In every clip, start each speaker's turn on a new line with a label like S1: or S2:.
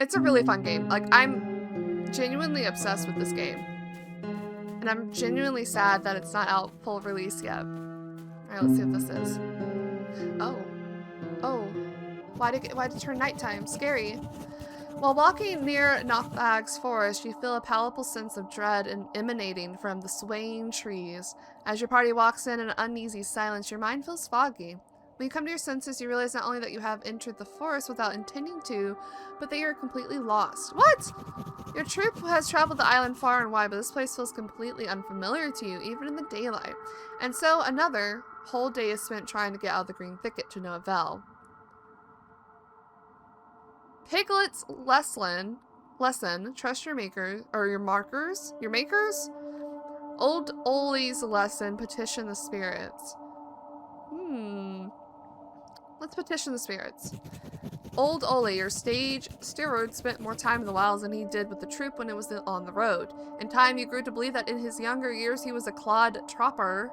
S1: It's a really fun game. Like, I'm genuinely obsessed with this game. And I'm genuinely sad that it's not out full release yet. Alright, let's see what this is. Oh. Oh. Why'd it turn nighttime? Scary. While walking near Cnothag's forest, you feel a palpable sense of dread emanating from the swaying trees. As your party walks in an uneasy silence, your mind feels foggy. When you come to your senses, you realize not only that you have entered the forest without intending to, but that you're completely lost. What? Your troop has traveled the island far and wide, but this place feels completely unfamiliar to you, even in the daylight. And so another whole day is spent trying to get out of the green thicket to no avail. Piglet's lesson, trust your makers. Old Ole's lesson, petition the spirits. Let's petition the spirits. Old Ole, your stage steroid, spent more time in the wilds than he did with the troop when it was on the road. In time, you grew to believe that in his younger years he was a clod trapper?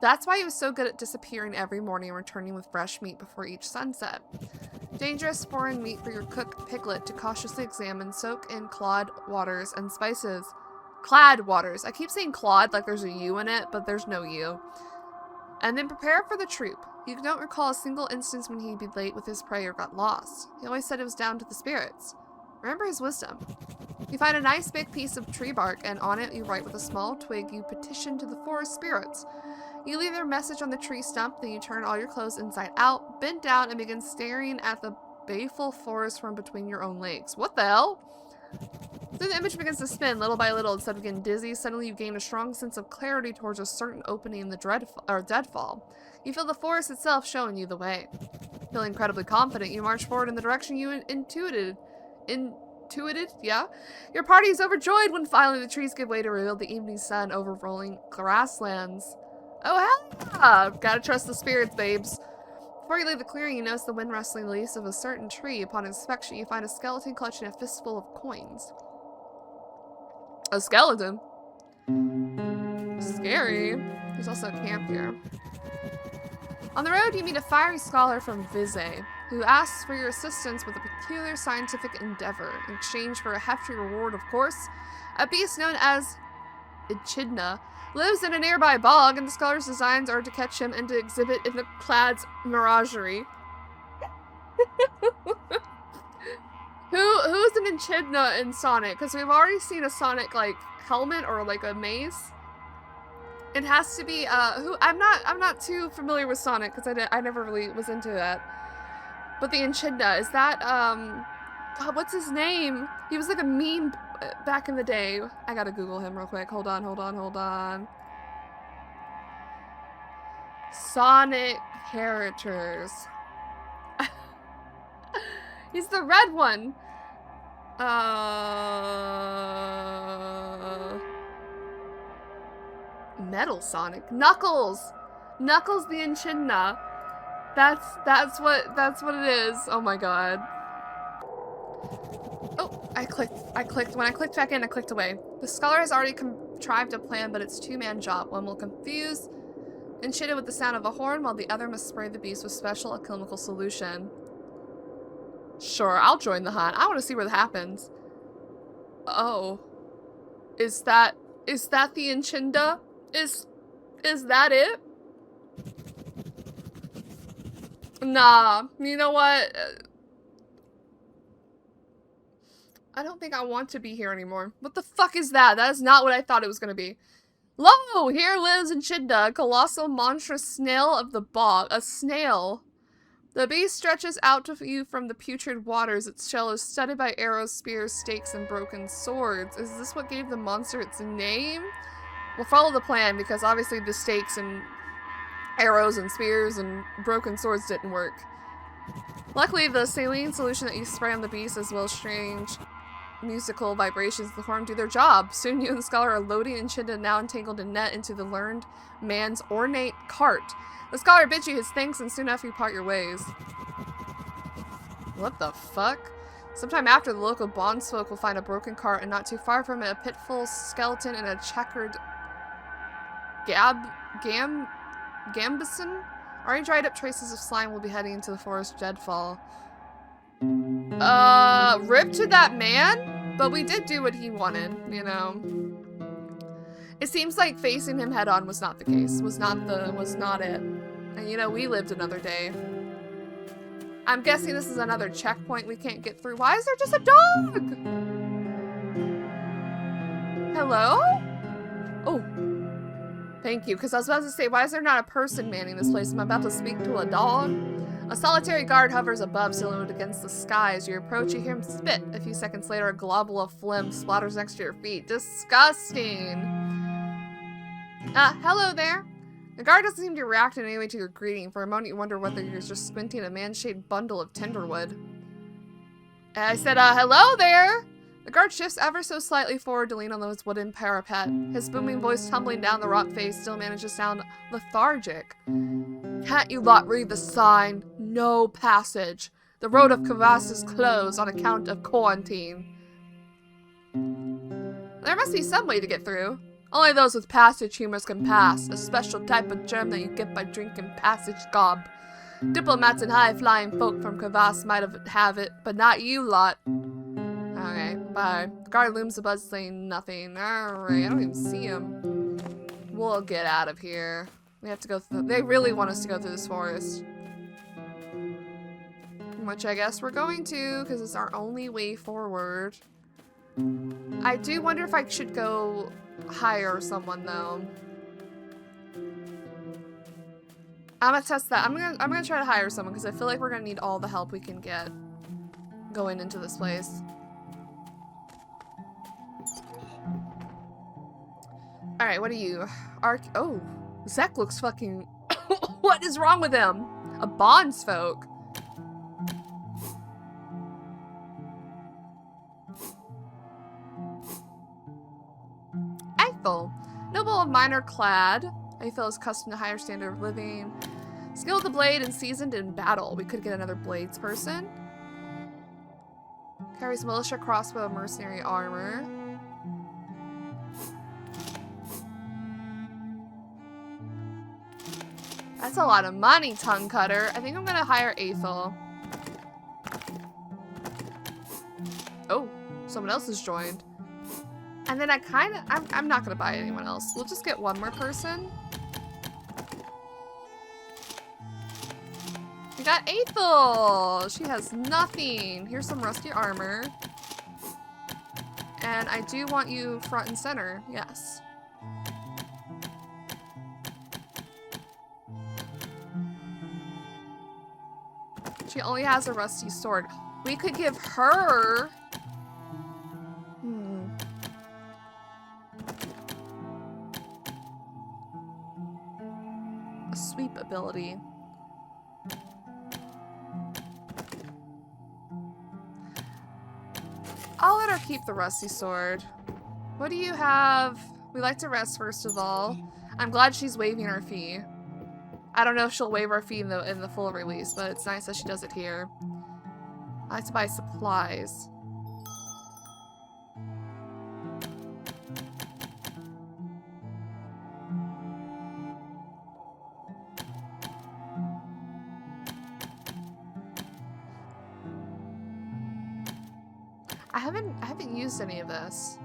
S1: That's why he was so good at disappearing every morning and returning with fresh meat before each sunset. Dangerous foreign meat for your cook Piglet to cautiously examine, soak in clod waters and spices. Clad waters. I keep saying clod like there's a U in it, but there's no U. And then prepare for the troop. You don't recall a single instance when he'd be late with his prey or got lost. He always said it was down to the spirits. Remember his wisdom. You find a nice big piece of tree bark, and on it you write with a small twig you petition to the forest spirits. You leave their message on the tree stump, then you turn all your clothes inside out, bend down, and begin staring at the baleful forest from between your own legs. What the hell? Then the image begins to spin little by little. Instead of getting dizzy, suddenly you gain a strong sense of clarity towards a certain opening in the deadfall. You feel the forest itself showing you the way. Feeling incredibly confident, you march forward in the direction you intuited? Yeah? Your party is overjoyed when finally the trees give way to reveal the evening sun over rolling grasslands. Oh, hell yeah! Gotta trust the spirits, babes. Before you leave the clearing, you notice the wind rustling leaves of a certain tree. Upon inspection, you find a skeleton clutching a fistful of coins. A skeleton? Scary. There's also a camp here. On the road, you meet a fiery scholar from Vize, who asks for your assistance with a peculiar scientific endeavor. In exchange for a hefty reward, of course, a beast known as Echidna lives in a nearby bog, and the scholar's designs are to catch him and to exhibit in the Clad's menagerie. Who's an Echidna in Sonic? Because we've already seen a Sonic like helmet or like a mace. It has to be I'm not too familiar with Sonic because I never really was into that. But the Echidna, is that God, what's his name? He was like a meme back in the day. I gotta Google him real quick. Hold on. Sonic characters. He's the red one. Metal Sonic. Knuckles the Echidna. That's what it is. Oh my god. Oh, I clicked. When I clicked back in, I clicked away. The scholar has already contrived a plan, but it's a two-man job. One will confuse Echidna with the sound of a horn, while the other must spray the beast with special alchemical solution. Sure, I'll join the hunt. I want to see what happens. Oh. Is that the Echidna? Is that it? Nah, you know what? I don't think I want to be here anymore. What the fuck is that? That is not what I thought it was gonna be. Lo! Here lives Echidna, a colossal monstrous snail of the bog. A snail. The beast stretches out to you from the putrid waters. Its shell is studded by arrows, spears, stakes, and broken swords. Is this what gave the monster its name? We'll follow the plan, because obviously the stakes and arrows and spears and broken swords didn't work. Luckily, the saline solution that you spray on the beast, as well as strange musical vibrations of the horn, do their job. Soon you and the scholar are loading Echidna, now entangled in net, into the learned man's ornate cart. The scholar bids you his thanks, and soon after you part your ways. What the fuck? Sometime after, the local bondsfolk will find a broken cart, and not too far from it, a pitful skeleton and a checkered Gambison? Already dried up traces of slime will be heading into the forest deadfall. Rip to that man? But we did do what he wanted, you know. It seems like facing him head on was not the case. Was not it. And you know, we lived another day. I'm guessing this is another checkpoint we can't get through. Why is there just a dog? Hello? Oh. Thank you, because I was about to say, why is there not a person manning this place? I'm about to speak to a dog. A solitary guard hovers above, silhouetted against the sky. As you approach, you hear him spit. A few seconds later, a globule of phlegm splatters next to your feet. Disgusting. Hello there. The guard doesn't seem to react in any way to your greeting. For a moment, you wonder whether you're just squinting at a man-shaped bundle of tinderwood. And I said, hello there. The guard shifts ever so slightly forward to lean on his wooden parapet. His booming voice tumbling down the rock face still manages to sound lethargic. Can't you lot read the sign? No passage. The road of Kvass is closed on account of quarantine. There must be some way to get through. Only those with passage humors can pass, a special type of germ that you get by drinking passage gob. Diplomats and high-flying folk from Kvass might have it, but not you lot. Okay, bye. The guard looms above saying nothing. Alright, I don't even see him. We'll get out of here. We have to go through. They really want us to go through this forest. Which I guess we're going to, because it's our only way forward. I do wonder if I should go hire someone, though. I'm gonna test that. I'm gonna try to hire someone, because I feel like we're gonna need all the help we can get going into this place. Alright, what are you? Oh, Zek looks fucking... What is wrong with him? A bondsfolk. Eiffel. Noble of minor clad. Eiffel is accustomed to higher standard of living. Skilled the blade and seasoned in battle. We could get another blades person. Carries militia, crossbow, mercenary armor. That's a lot of money, tongue cutter. I think I'm gonna hire Eiffel. Oh, someone else has joined. And then I'm not gonna buy anyone else. We'll just get one more person. We got Eiffel! She has nothing. Here's some rusty armor. And I do want you front and center, yes. She only has a rusty sword. We could give her... a sweep ability. I'll let her keep the rusty sword. What do you have? We like to rest first of all. I'm glad she's waiving our fee. I don't know if she'll waive our fee in the full release, but it's nice that she does it here. I like to buy supplies. I haven't used any of this.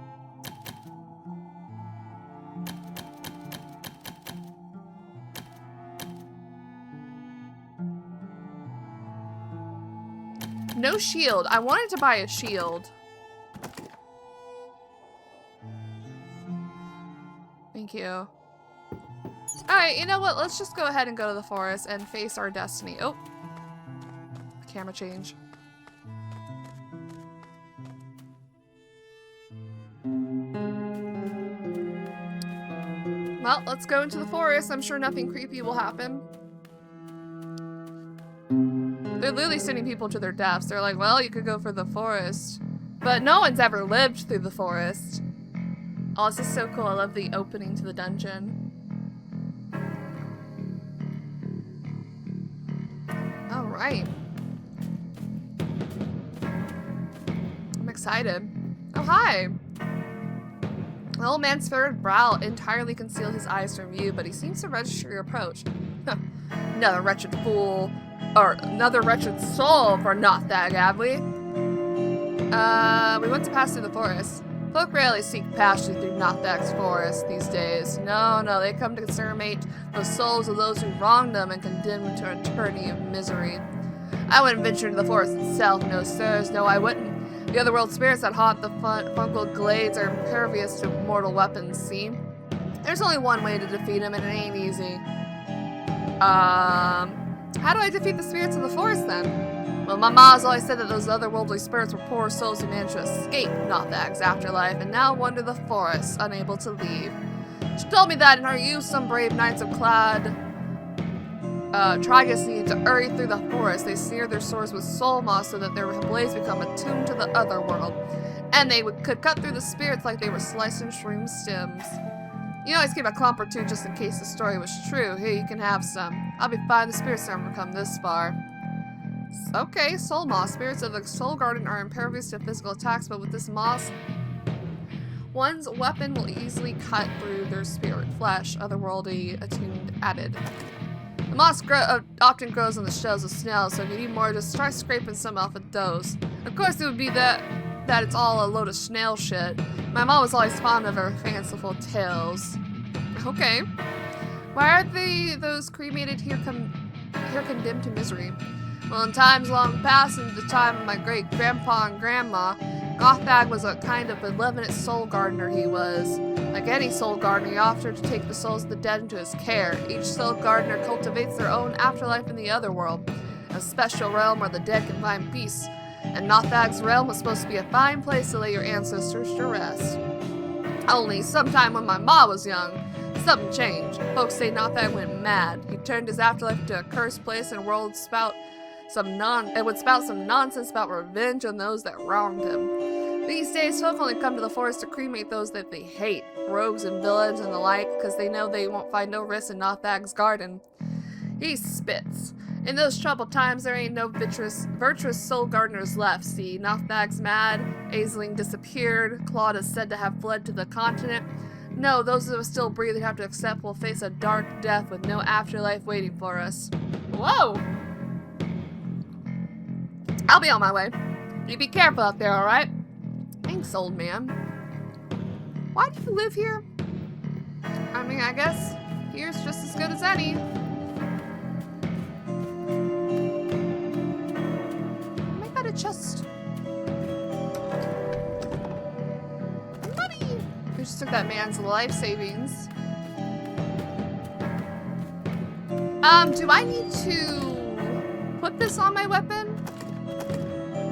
S1: No shield. I wanted to buy a shield. Thank you. Alright, you know what? Let's just go ahead and go to the forest and face our destiny. Oh. Camera change. Well, let's go into the forest. I'm sure nothing creepy will happen. They're literally sending people to their deaths. They're like, well, you could go for the forest. But no one's ever lived through the forest. Oh, this is so cool. I love the opening to the dungeon. Alright. I'm excited. Oh, hi! The old man's furrowed brow entirely concealed his eyes from view, but he seems to register your approach. Another wretched fool. Or another wretched soul for Cnothag, have we? We went to pass through the forest. Folk rarely seek passage through Cnothag's forest these days. No, they come to exterminate the souls of those who wronged them and condemn them to an eternity of misery. I wouldn't venture into the forest itself, no sirs, no I wouldn't. The otherworld spirits that haunt the fungal glades are impervious to mortal weapons, see? There's only one way to defeat them, and it ain't easy. How do I defeat the spirits of the forest, then? Well, my ma's always said that those otherworldly spirits were poor souls who managed to escape Cnothag's afterlife and now wander the forest, unable to leave. She told me that in her youth, some brave knights of clad Tragus needed to hurry through the forest. They smeared their swords with soul moss so that their blades become attuned to the other world, and they could cut through the spirits like they were slicing shroom stems. You always keep a clump or two just in case the story was true. Here, you can have some. I'll be fine. The spirits never come this far. Okay, soul moss. Spirits of the soul garden are impervious to physical attacks, but with this moss, one's weapon will easily cut through their spirit flesh. Otherworldly attuned added. The moss often grows on the shells of snails, so if you need more, just try scraping some off with those. Of course, it would be that it's all a load of snail shit. My mom was always fond of her fanciful tales. Okay. Why are those cremated here condemned to misery? Well, in times long past, in the time of my great-grandpa and grandma, Cnothag was a kind of benevolent soul gardener he was. Like any soul gardener, he offered to take the souls of the dead into his care. Each soul gardener cultivates their own afterlife in the other world, a special realm where the dead can find peace. And Cnothag's realm was supposed to be a fine place to lay your ancestors to rest. Only sometime when my ma was young, something changed. Folks say Cnothag went mad. He turned his afterlife into a cursed place and would spout some nonsense about revenge on those that wronged him. These days, folk only come to the forest to cremate those that they hate, rogues and villains and the like, because they know they won't find no rest in Cnothag's garden. He spits. In those troubled times, there ain't no virtuous soul gardeners left. See, Cnothag's mad, Aisling disappeared, Claude is said to have fled to the continent. No, those of us still breathing have to accept we'll face a dark death with no afterlife waiting for us. Whoa! I'll be on my way. You be careful out there, alright? Thanks, old man. Why do you live here? I mean, I guess here's just as good as any. I got a chest. Money! We just took that man's life savings. Do I need to put this on my weapon?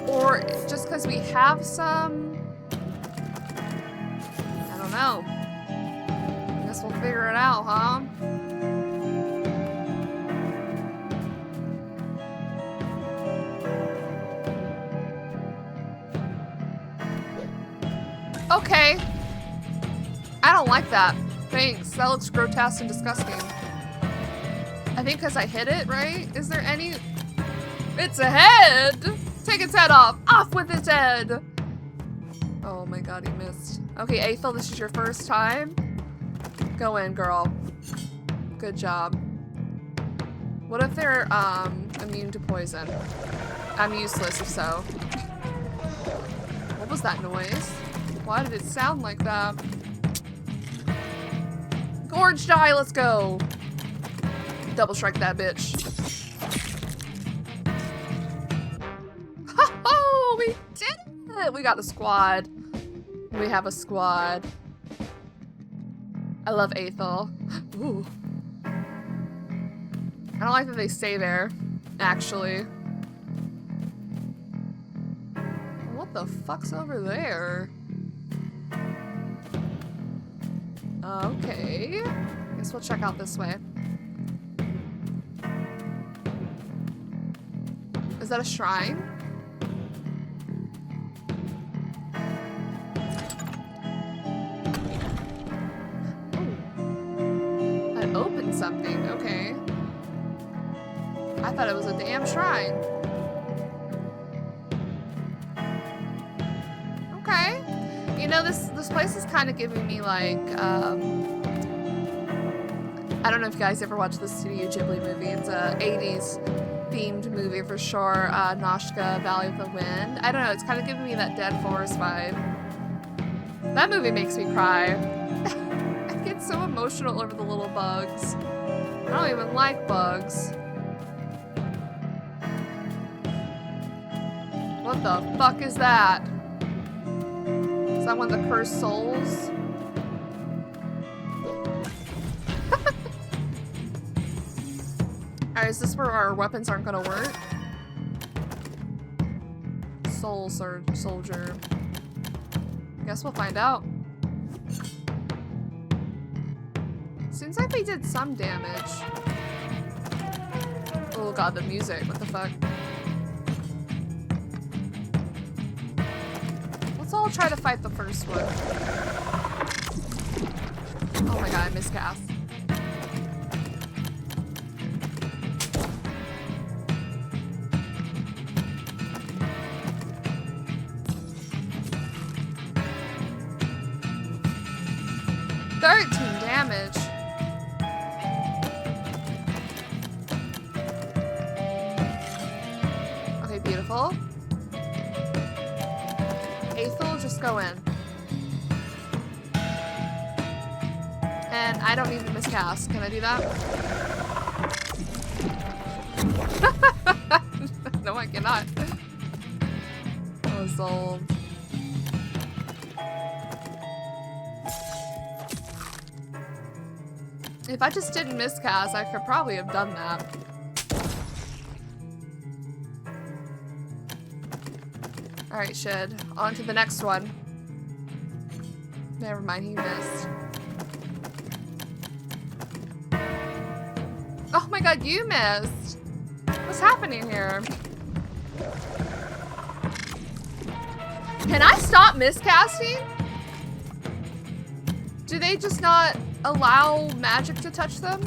S1: Or just because we have some? I don't know. I guess we'll figure it out, huh? Okay. I don't like that. Thanks. That looks grotesque and disgusting. I think because I hit it, right? Is there any... It's a head! Take its head off! Off with its head! Oh my god, he missed. Okay, Aethel, this is your first time. Go in, girl. Good job. What if they're, immune to poison? I'm useless if so. What was that noise? Why did it sound like that? Gorge die, let's go! Double strike that bitch. Oh, we did it! We got a squad. We have a squad. I love Aethel. Ooh. I don't like that they stay there, actually. What the fuck's over there? Okay. Guess we'll check out this way. Is that a shrine? Oh. That opened something. Okay. I thought it was a damn shrine. Okay. You know, this place is kind of giving me like, I don't know if you guys ever watched the Studio Ghibli movie. It's a 80s themed movie for sure. Noshka, Valley of the Wind. I don't know, it's kind of giving me that Dead Forest vibe. That movie makes me cry. I get so emotional over the little bugs. I don't even like bugs. What the fuck is that? Is that one of the cursed souls? Alright, is this where our weapons aren't gonna work? Soul soldier. Guess we'll find out. Seems like we did some damage. Oh god, the music. What the fuck? Let's all try to fight the first one. Oh my god, I miscast. Damage. Okay, beautiful. Aethel, just go in. And I don't need to miscast. Can I do that? No, I cannot. Oh, sold. If I just didn't miscast, I could probably have done that. Alright, Shid. On to the next one. Never mind, he missed. Oh my god, you missed! What's happening here? Can I stop miscasting? Do they just not allow magic to touch them?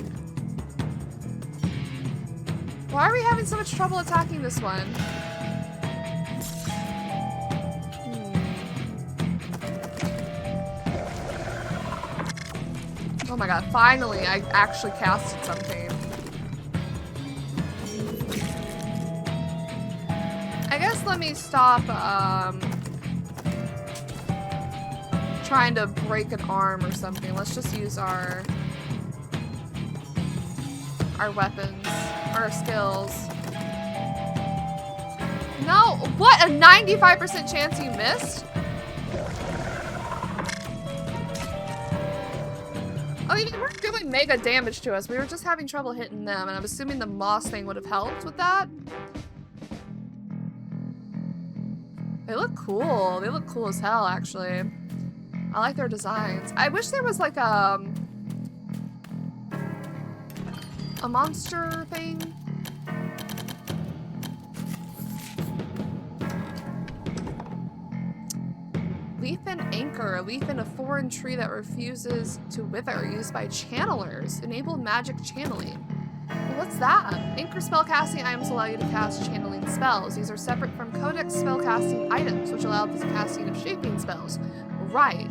S1: Why are we having so much trouble attacking this one? Oh my god, finally I actually casted something. I guess let me stop trying to break an arm or something. Let's just use our weapons, our skills. No, what? A 95% chance you missed? Oh, you weren't doing mega damage to us. We were just having trouble hitting them, and I'm assuming the moss thing would have helped with that. They look cool. They look cool as hell, actually. I like their designs. I wish there was like a monster thing. Leaf and anchor. A leaf in a foreign tree that refuses to wither, used by channelers. Enable magic channeling. Well, what's that? Anchor spellcasting items allow you to cast channeling spells. These are separate from codex spellcasting items, which allow the casting of shaping spells. Right.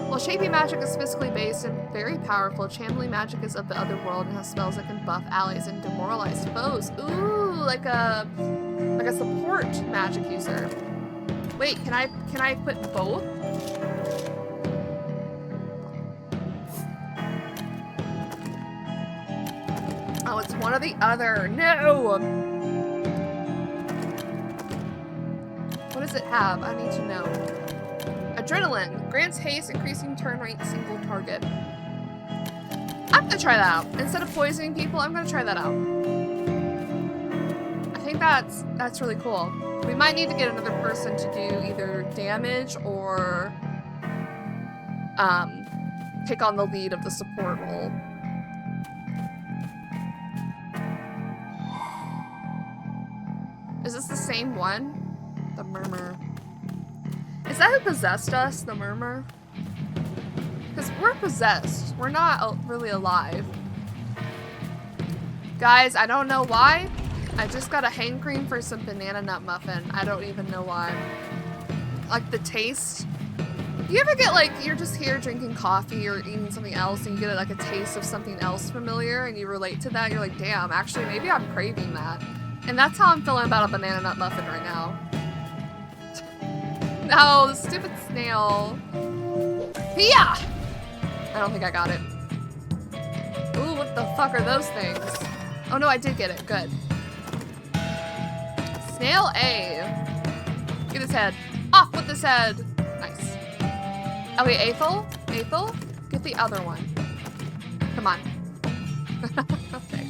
S1: While shaping magic is physically based and very powerful, channeling magic is of the other world and has spells that can buff allies and demoralize foes. Ooh, like a support magic user. Wait, can I equip both? Oh, it's one or the other. No! What does it have? I need to know. Adrenaline. Grants haste, increasing turn rate, single target. I'm gonna try that out. Instead of poisoning people, I'm gonna try that out. I think that's really cool. We might need to get another person to do either damage or take on the lead of the support role. Is this the same one? The murmur. Is that who possessed us, the murmur? Because we're possessed. We're not really alive. Guys, I don't know why. I just got a hankering for some banana nut muffin. I don't even know why. Like the taste. You ever get like, you're just here drinking coffee or eating something else and you get like a taste of something else familiar and you relate to that? You're like, damn, actually maybe I'm craving that. And that's how I'm feeling about a banana nut muffin right now. No, the stupid snail. Yeah! I don't think I got it. Ooh, what the fuck are those things? Oh no, I did get it. Good. Snail A. Get his head. Off with his head. Nice. Okay, Aethel? Aethel? Get the other one. Come on. Okay.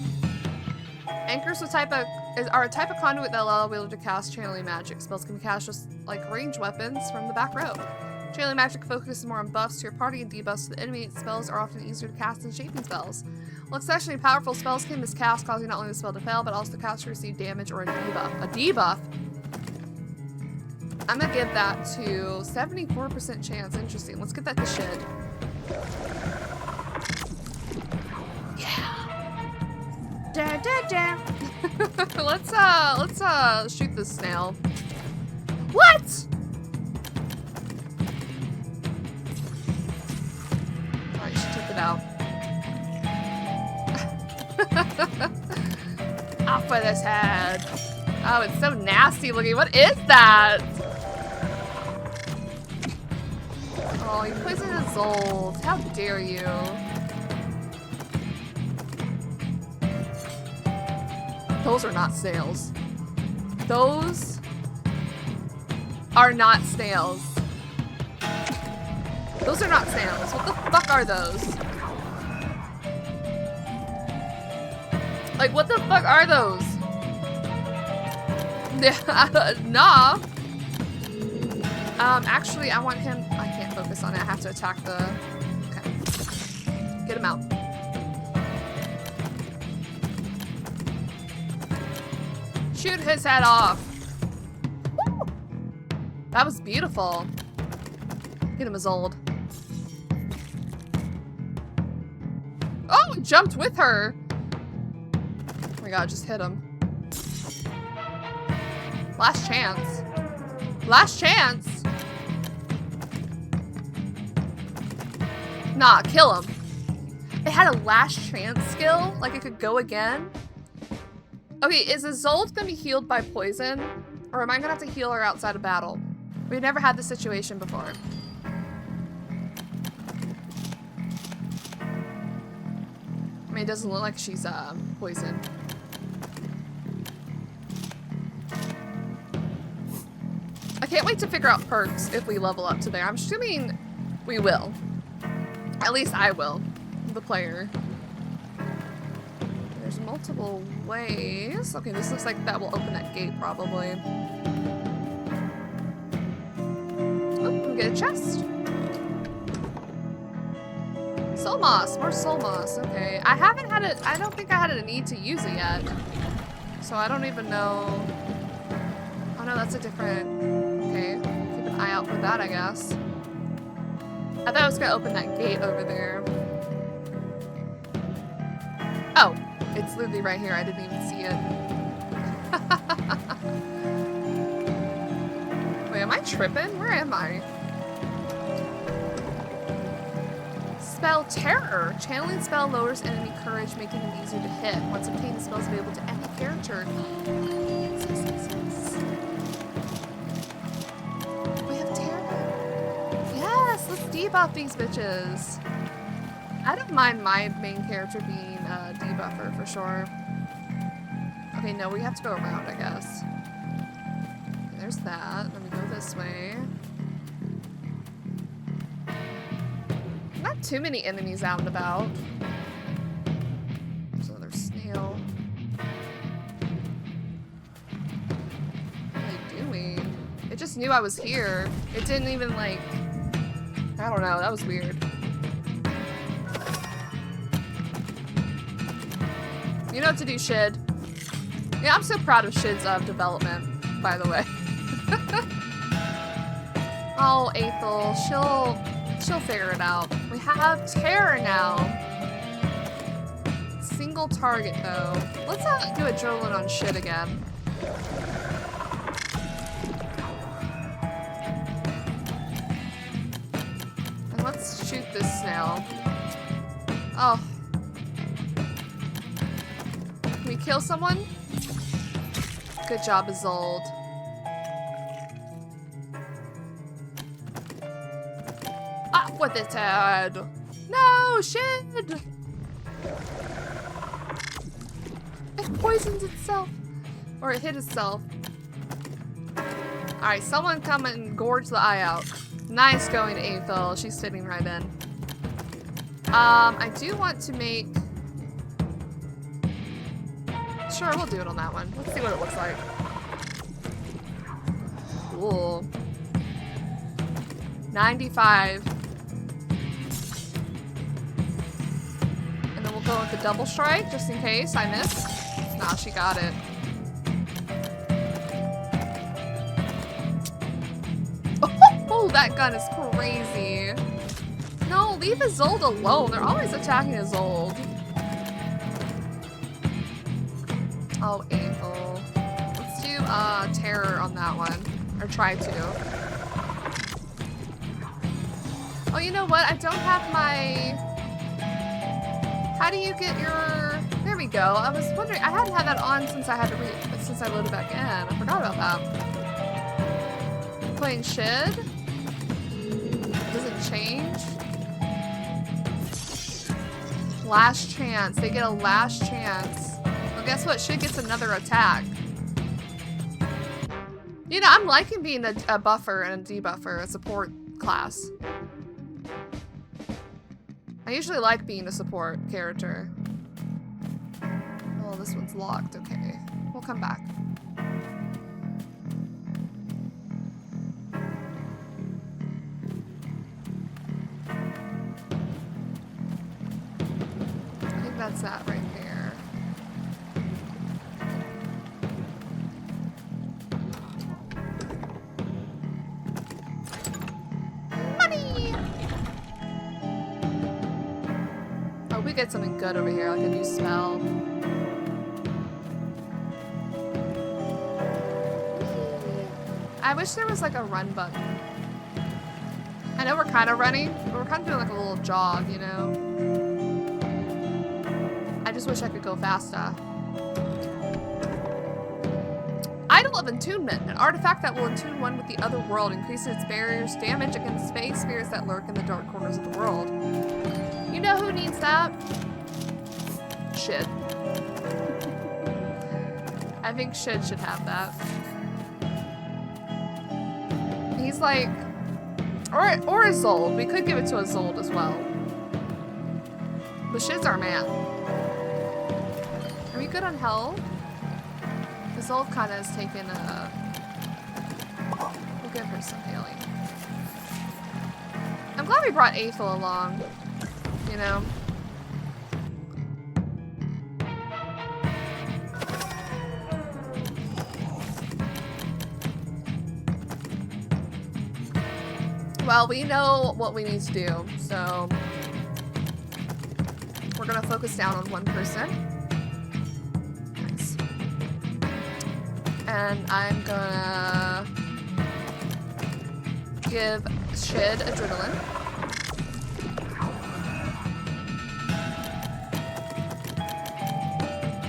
S1: Anchors are a type of conduit that allow the wielder to cast channeling magic. Spells can be cast just like ranged weapons from the back row. Channeling magic focuses more on buffs to your party and debuffs to the enemy. Spells are often easier to cast than shaping spells. While especially powerful spells can miscast, causing not only the spell to fail, but also the caster to receive damage or a debuff. A debuff? I'm gonna give that to 74% chance. Interesting. Let's get that to Shid. Yeah. Da da da. let's shoot this snail. What? Alright, she took it out. Off with his head. Oh, it's so nasty looking. What is that? Oh, you poisoned his old. How dare you? Those are not snails. Those are not snails. Those are not snails. What the fuck are those? Like, what the fuck are those? Nah. Actually, I want him. I can't focus on it. I have to attack the. Okay. Get him out. Shoot his head off. Woo! That was beautiful. Get him, Isolde. Oh, it jumped with her. Oh my god, just hit him. Last chance. Last chance. Nah, kill him. It had a last chance skill? Like it could go again? Okay, is Isolde gonna be healed by poison? Or am I gonna have to heal her outside of battle? We've never had this situation before. I mean, it doesn't look like she's poisoned. I can't wait to figure out perks if we level up to there. I'm assuming we will. At least I will, the player. There's multiple ways. Okay, this looks like that will open that gate probably. Oh, we get a chest. Soul moss, more soul moss. Okay, I haven't had it. I don't think I had a need to use it yet. So I don't even know. Oh no, that's a different. Okay, keep an eye out for that, I guess. I thought I was gonna open that gate over there. Oh, it's literally right here. I didn't even see it. Wait, am I tripping? Where am I? Spell Terror. Channeling spell lowers enemy courage, making them easier to hit. Once obtained, the spell is available to any character. We have Terror. Yes, let's debuff these bitches. I don't mind my main character being a debuffer for sure. Okay, no, we have to go around, I guess. Okay, there's that. Let me go this way. Not too many enemies out and about. There's another snail. What are they doing? It just knew I was here. It didn't even like... I don't know, that was weird. You know what to do, Shid. Yeah, I'm so proud of Shid's development, by the way. Oh, Aethel, she'll figure it out. We have Terror now. Single target, though. Let's do adrenaline on Shid again. And let's shoot this snail. Oh. Can we kill someone? Good job, Isolde. Off with its head! No, shit! It poisons itself. Or it hit itself. Alright, someone come and gorge the eye out. Nice going, Aethel. She's fitting right in. I do want to make... Sure, we'll do it on that one. Let's see what it looks like. Cool. 95. And then we'll go with the double strike, just in case I miss. Nah, she got it. Oh, that gun is crazy. No, leave Isolde alone. They're always attacking Isolde. Oh, Aethel. Let's do terror on that one. Or try to. Oh, you know what? I don't have my... How do you get your... There we go. I was wondering. I hadn't had that on since I loaded back in. I forgot about that. Playing Shid? Does it change? Last chance. They get a last chance. Well, guess what? Shid gets another attack. You know, I'm liking being a buffer and a debuffer, a support class. I usually like being a support character. Oh, this one's locked. Okay. We'll come back. I think that's that right there. Money! Oh, we get something good over here, like a new spell. I wish there was like a run button. I know we're kind of running, but we're kind of doing like a little jog, you know? I just wish I could go faster. Idol of Attunement. An artifact that will attune one with the other world, increasing its barriers, damage against space spirits that lurk in the dark corners of the world. You know who needs that? Shid. I think Shid should have that. He's like... Or Isolde. We could give it to Isolde as well. But Shid's our man. Are we good on health? Isolde kind of has taken a... We'll give her some healing. I'm glad we brought Aethel along. You know? Well, we know what we need to do, so we're gonna focus down on one person. Nice. And I'm gonna give Shid adrenaline.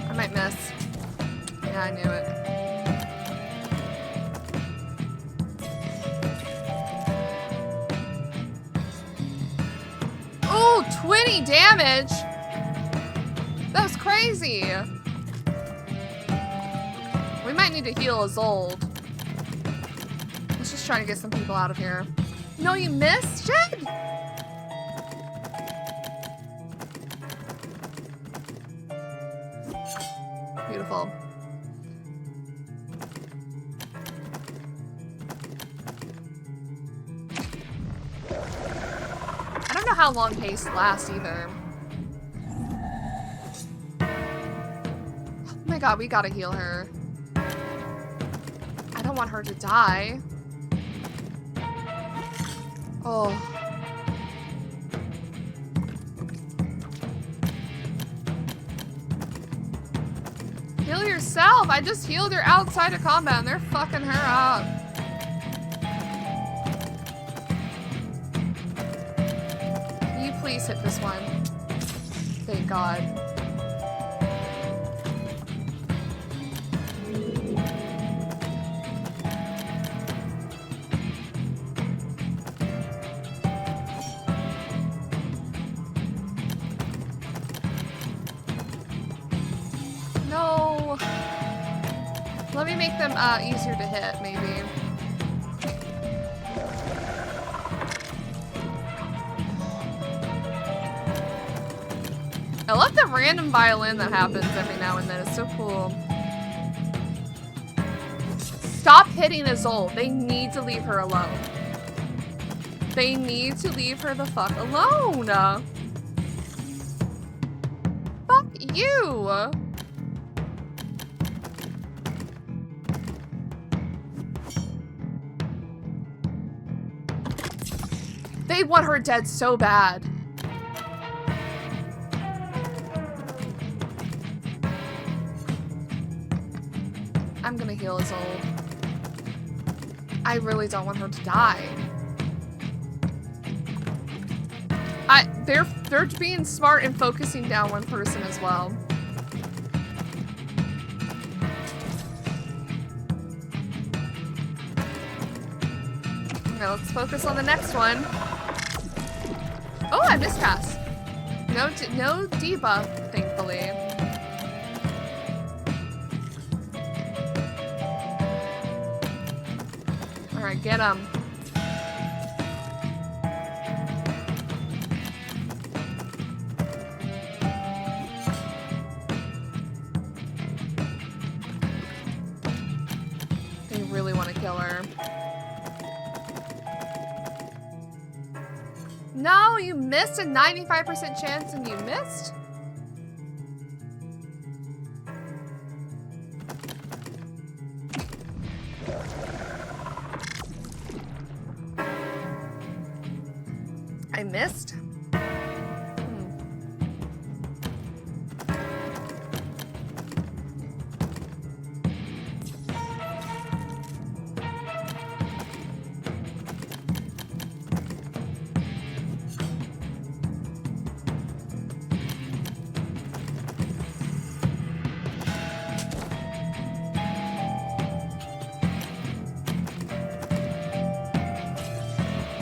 S1: I might miss. Yeah, I knew it. Oh, 20 damage! That was crazy! We might need to heal Isolde. Let's just try to get some people out of here. No, you missed? Shit! Beautiful. I don't know how long haste lasts either. Oh my god, we gotta heal her. I don't want her to die. Oh. Heal yourself! I just healed her outside of combat and they're fucking her up. Please hit this one. Thank God. Let me make them easier to hit, maybe. I love the random violin that happens every now and then. It's so cool. Stop hitting Isolde. They need to leave her alone. They need to leave her the fuck alone. Fuck you. They want her dead so bad. I'm gonna heal Isolde. I really don't want her to die. They're being smart and focusing down one person as well. Okay, let's focus on the next one. Oh, I miscast. No debuff, thankfully. All right, get him. They really want to kill her. No, you missed a 95% chance and you missed? I missed?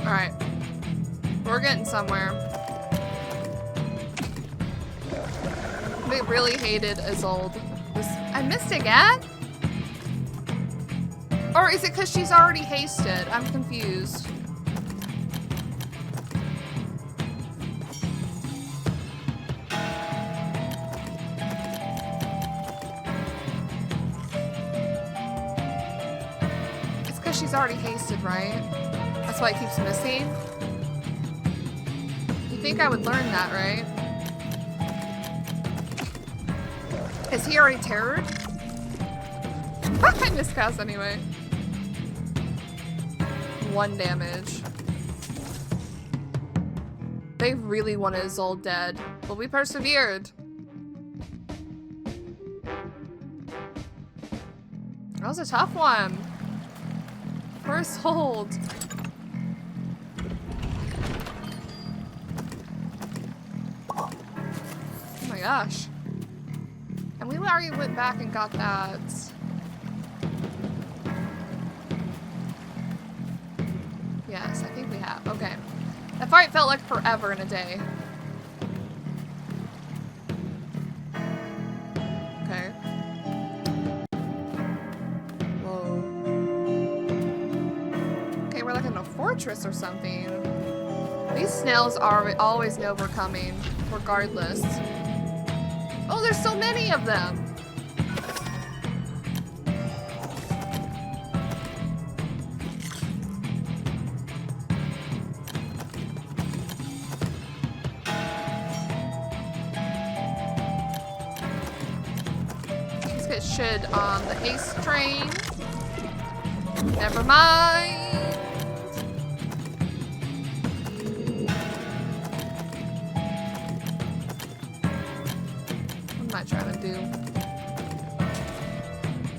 S1: Alright. We're getting somewhere. They really hated Isolde. I missed again? Or is it because she's already hasted? I'm confused. It's because she's already hasted, right? That's why it keeps missing? You think I would learn that, right? Is he already terrored? I miscast anyway. 1 damage. They really wanted Isolde dead, but we persevered. That was a tough one. First hold. Oh my gosh. And we already went back and got that. Yes, I think we have. Okay. That fight felt like forever in a day. Okay. Whoa. Okay, we're like in a fortress or something. These snails always know we're coming, regardless. Oh, there's so many of them! Let's get shit on the haste train. Never mind. What am I trying to do?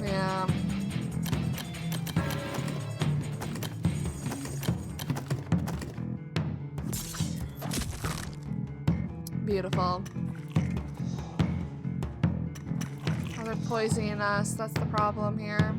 S1: Yeah. Beautiful. Oh, they're poisoning us. That's the problem here.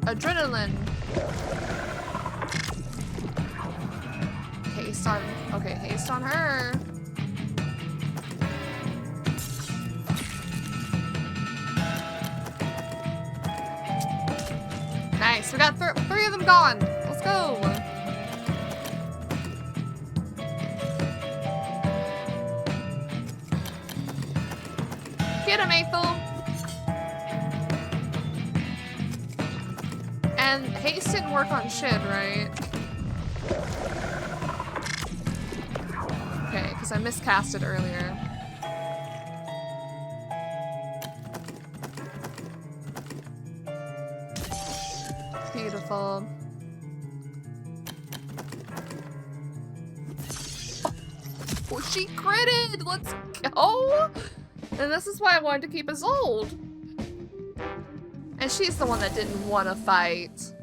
S1: Adrenaline. Haste on, okay, haste on her. Nice, we got three of them gone. Let's go. Get him, Ethel. And haste didn't work on Shid, right? Okay, because I miscast it earlier. Beautiful. Oh, she critted! Let's go! And this is why I wanted to keep Isolde. And she's the one that didn't want to fight.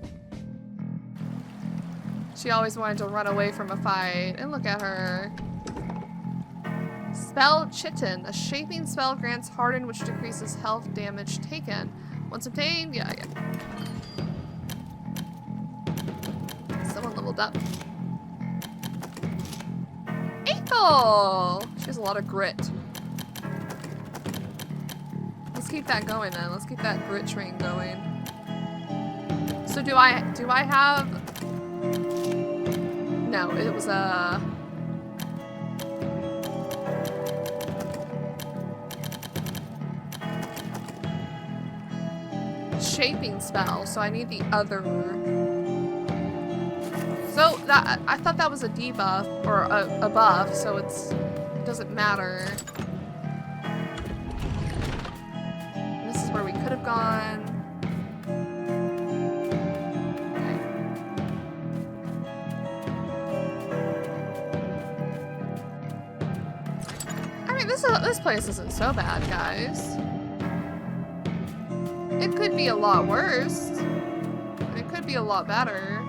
S1: She always wanted to run away from a fight. And look at her. Spell Chitin. A shaping spell grants Harden, which decreases health damage taken. Once obtained, yeah. Someone leveled up. Ethel! She has a lot of grit. Let's keep that going then. Let's keep that grit train going. So do I have... No, it was a... shaping spell, so I need the other. So that I thought that was a debuff or a buff, so it doesn't matter. This is where we could have gone. Okay. I mean, this place isn't so bad, guys. It could be a lot worse. It could be a lot better.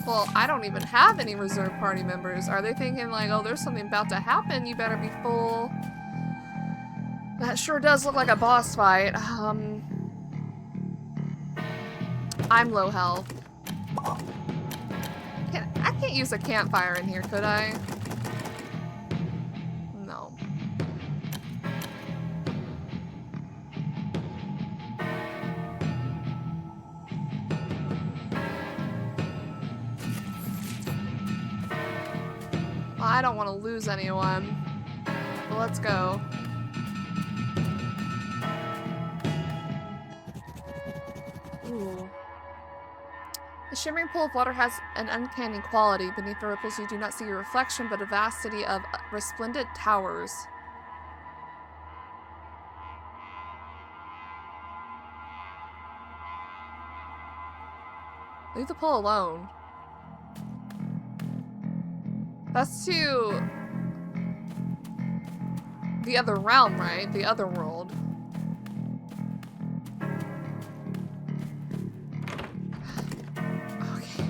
S1: Well, I don't even have any reserve party members. Are they thinking like, oh, there's something about to happen, you better be full? That sure does look like a boss fight. I'm low health. I can't use a campfire in here, could I? No. Well, I don't want to lose anyone. But let's go. Ooh. The shimmering pool of water has an uncanny quality. Beneath the ripples you do not see your reflection, but a vastity of resplendent towers. Leave the pool alone. That's to the other realm, right? The other world. Okay.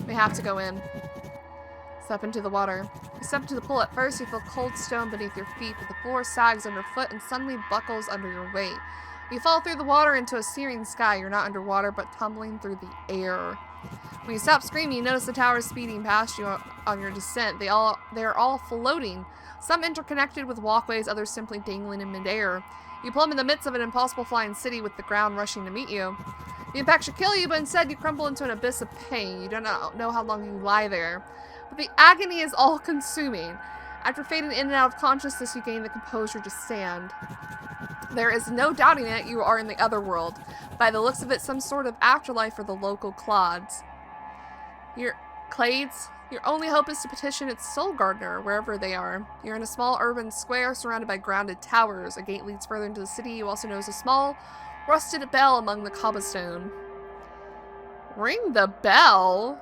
S1: We have to go in. Step into the water. You step into the pool. At first, you feel cold stone beneath your feet, but the floor sags underfoot and suddenly buckles under your weight. You fall through the water into a searing sky. You're not underwater, but tumbling through the air. When you stop screaming, you notice the towers speeding past you on your descent. They are all floating, some interconnected with walkways, others simply dangling in midair. You plumb in the midst of an impossible flying city with the ground rushing to meet you. The impact should kill you, but instead you crumble into an abyss of pain. You do not know how long you lie there. But the agony is all-consuming. After fading in and out of consciousness, you gain the composure to stand. There is no doubting it, you are in the other world. By the looks of it, some sort of afterlife for the local clods. Your only hope is to petition its soul gardener, wherever they are. You're in a small urban square surrounded by grounded towers. A gate leads further into the city. You also notice a small, rusted bell among the cobblestone. Ring the bell?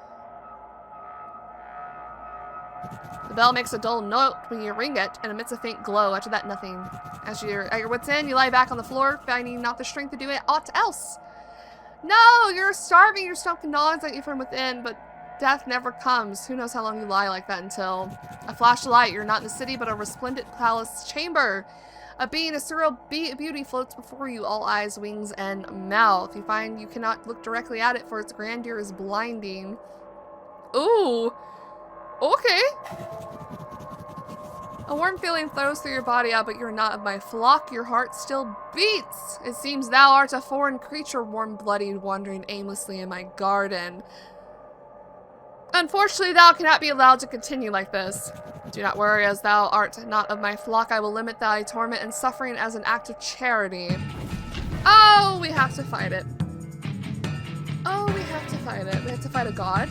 S1: The bell makes a dull note when you ring it and emits a faint glow. After that, nothing. As you're at your wit's end, you lie back on the floor, finding not the strength to do it aught else. No, you're starving. Your stomach gnaws at you from within, but Death never comes. Who knows how long you lie like that until... A flash of light. You're not in the city, but a resplendent palace chamber. A being, a surreal beauty floats before you, all eyes, wings, and mouth. You find you cannot look directly at it, for its grandeur is blinding. Ooh. Okay. A warm feeling flows through your body, but you're not of my flock. Your heart still beats. It seems thou art a foreign creature, warm-blooded, wandering aimlessly in my garden. Unfortunately, thou cannot be allowed to continue like this. Do not worry, as thou art not of my flock, I will limit thy torment and suffering as an act of charity. Oh, we have to fight it. Oh, we have to fight it. We have to fight a god.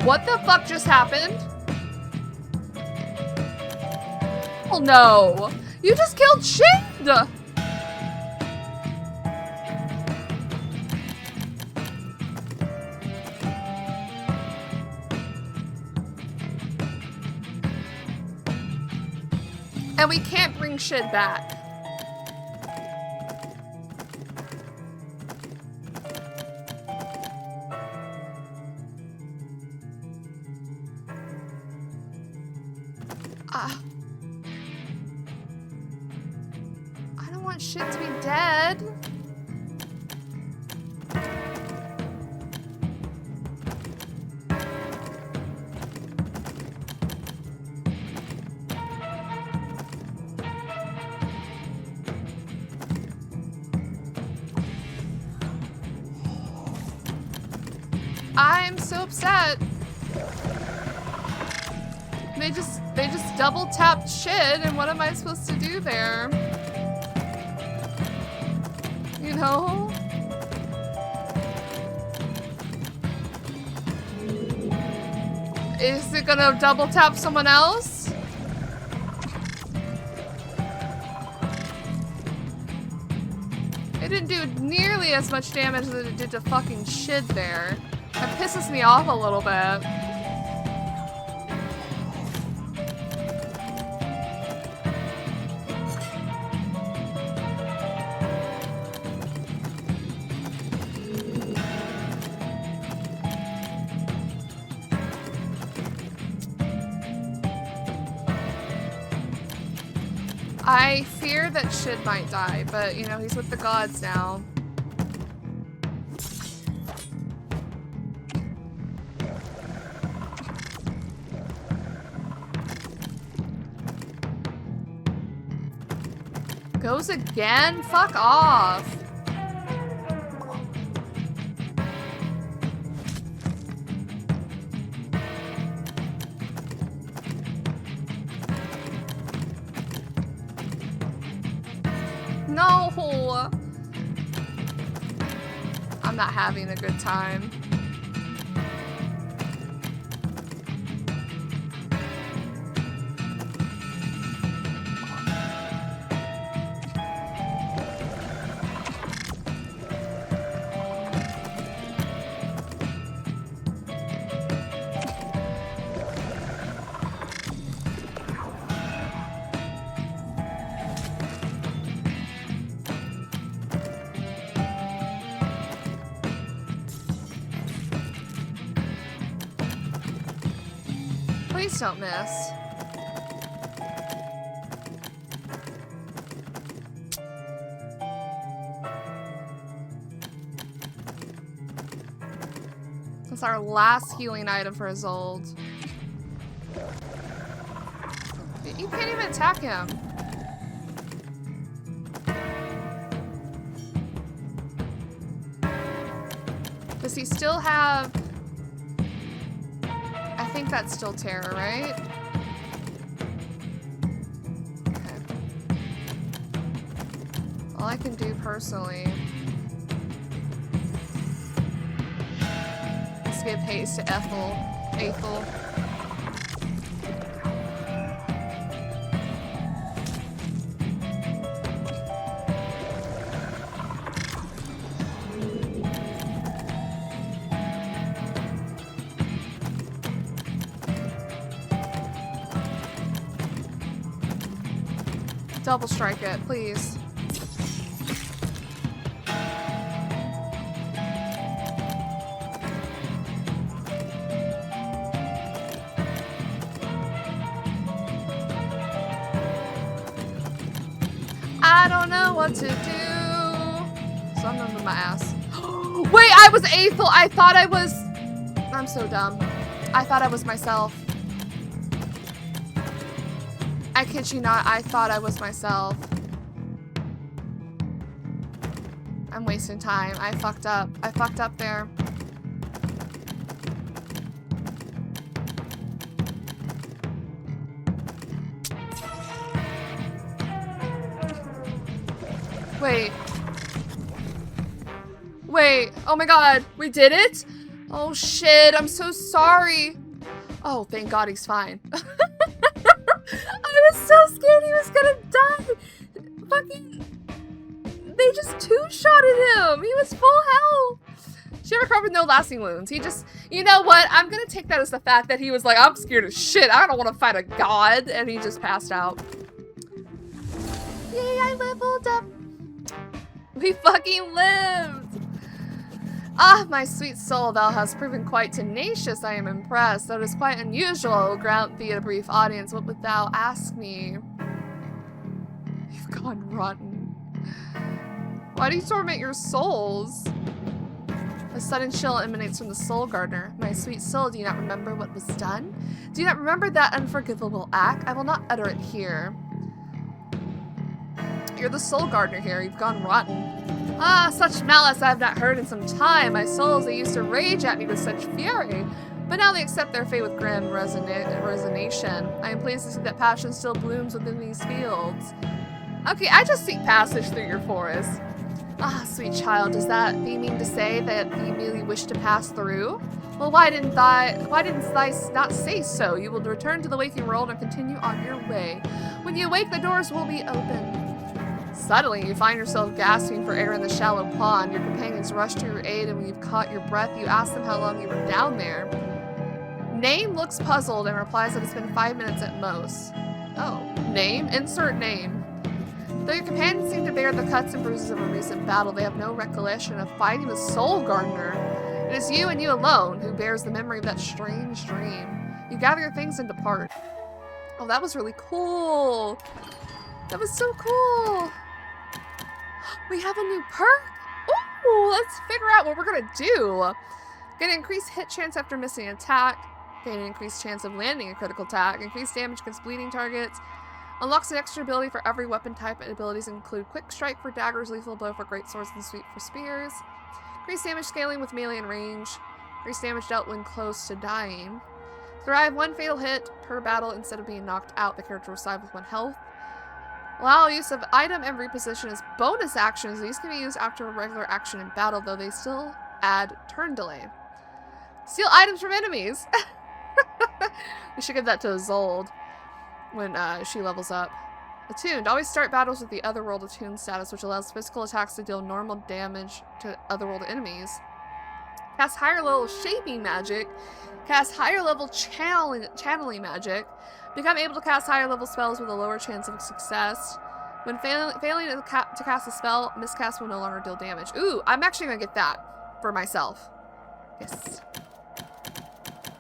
S1: What the fuck just happened? Oh no! You just killed Shade! And we can't bring Shid back. I don't want Shid to be dead. I'm so upset. They just double tapped Shid, and what am I supposed to do there? You know? Is it gonna double tap someone else? It didn't do nearly as much damage as it did to fucking Shid there. That pisses me off a little bit. I fear that Shid might die, but you know, he's with the gods now. Goes again? Fuck off. No. I'm not having a good time. Please don't miss. That's our last healing item for Isolde. You can't even attack him. Does he still have... I think that's still Terror, right? Okay. All I can do personally is give haste to Ethel. Double strike it, please. I don't know what to do. Something in my ass. Wait, I was Aethel. I thought I was... I'm so dumb. I thought I was myself. I kid you not, I thought I was myself. I'm wasting time. I fucked up. I fucked up there. Wait. Wait. Oh my god. We did it? Oh shit. I'm so sorry. Oh, thank god he's fine. I was so scared he was gonna die. Fucking... They just two-shotted him. He was full health. She recovered with no lasting wounds. He just... You know what? I'm gonna take that as the fact that he was like, I'm scared as shit. I don't want to fight a god. And he just passed out. Yay, I leveled up. We fucking lived. Ah, my sweet soul, thou hast proven quite tenacious. I am impressed. Though it is quite unusual, I will grant thee a brief audience. What would thou ask me? You've gone rotten. Why do you torment your souls? A sudden chill emanates from the soul gardener. My sweet soul, do you not remember what was done? Do you not remember that unforgivable act? I will not utter it here. You're the soul gardener here. You've gone rotten. Ah, such malice I have not heard in some time. My souls, they used to rage at me with such fury, but now they accept their fate with grand resignation. I am pleased to see that passion still blooms within these fields. Okay, I just seek passage through your forest. Ah, sweet child, does that thee mean to say that thee merely wish to pass through? Well, why didn't thou not say so? You will return to the waking world and continue on your way. When you awake, the doors will be open. Suddenly, you find yourself gasping for air in the shallow pond. Your companions rush to your aid, and when you've caught your breath, you ask them how long you were down there. Name looks puzzled and replies that it's been 5 minutes at most. Oh, name? Insert name. Though your companions seem to bear the cuts and bruises of a recent battle, they have no recollection of fighting the soul gardener. It is you and you alone who bears the memory of that strange dream. You gather your things and depart. Oh, that was really cool. That was so cool. We have a new perk? Ooh, let's figure out what we're gonna do. Get an increased hit chance after missing an attack. Gain an increased chance of landing a critical attack. Increased damage against bleeding targets. Unlocks an extra ability for every weapon type, and abilities include Quick Strike for daggers, Lethal Blow for great swords, and Sweep for spears. Increased damage scaling with melee and range. Increased damage dealt when close to dying. Survive 1 fatal hit per battle instead of being knocked out. The character will survive with 1 health. Allow use of item and reposition as bonus actions. These can be used after a regular action in battle, though they still add turn delay. Steal items from enemies. We should give that to Isolde when she levels up. Attuned. Always start battles with the Otherworld attuned status, which allows physical attacks to deal normal damage to Otherworld enemies. Cast higher level shaping magic. Cast higher level channeling magic. Become able to cast higher level spells with a lower chance of success. When failing to cast a spell, miscast will no longer deal damage. Ooh, I'm actually gonna get that for myself. Yes.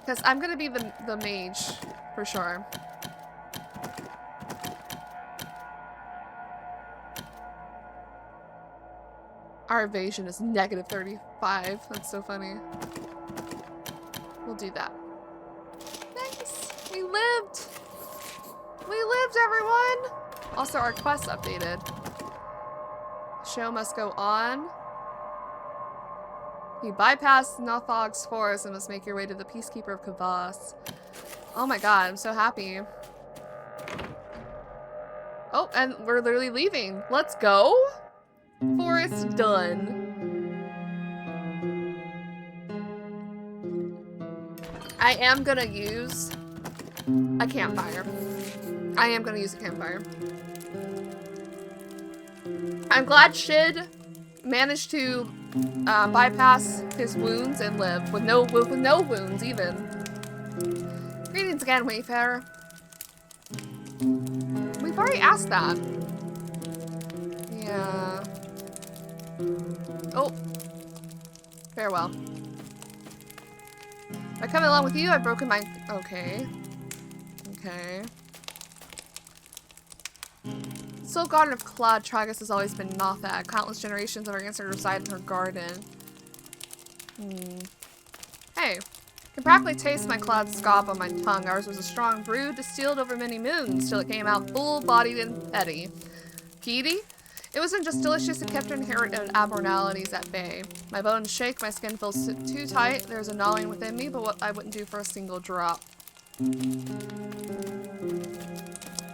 S1: Because I'm gonna be the mage, for sure. Our evasion is negative 35. That's so funny. We'll do that. Nice! We lived! We lived, everyone! Also, our quest updated. Show must go on. You bypass Cnothag's forest and must make your way to the Peacekeeper of Kavas. Oh my god, I'm so happy. Oh, and we're literally leaving. Let's go! Forest done. I am gonna use a campfire. I am gonna use a campfire. I'm glad Shid managed to bypass his wounds and live with no wounds even. Greetings again, Wayfarer. We've already asked that. Yeah. Oh. Farewell. By coming along with you, I've broken my... Okay. Okay. sole garden of Claude Tragus has always been Cnothag. Countless generations of our ancestors reside in her garden. Hey. Can practically taste my Cloud scob on my tongue. Ours was a strong brew, distilled over many moons, till it came out full-bodied and petty. Peaty? It wasn't just delicious, it kept inherited abnormalities at bay. My bones shake, my skin feels too tight, there's a gnawing within me, but what I wouldn't do for a single drop.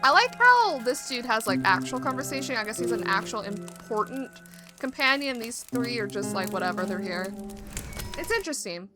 S1: I like how this dude has, like, actual conversation. I guess he's an actual important companion. These three are just, like, whatever, they're here. It's interesting.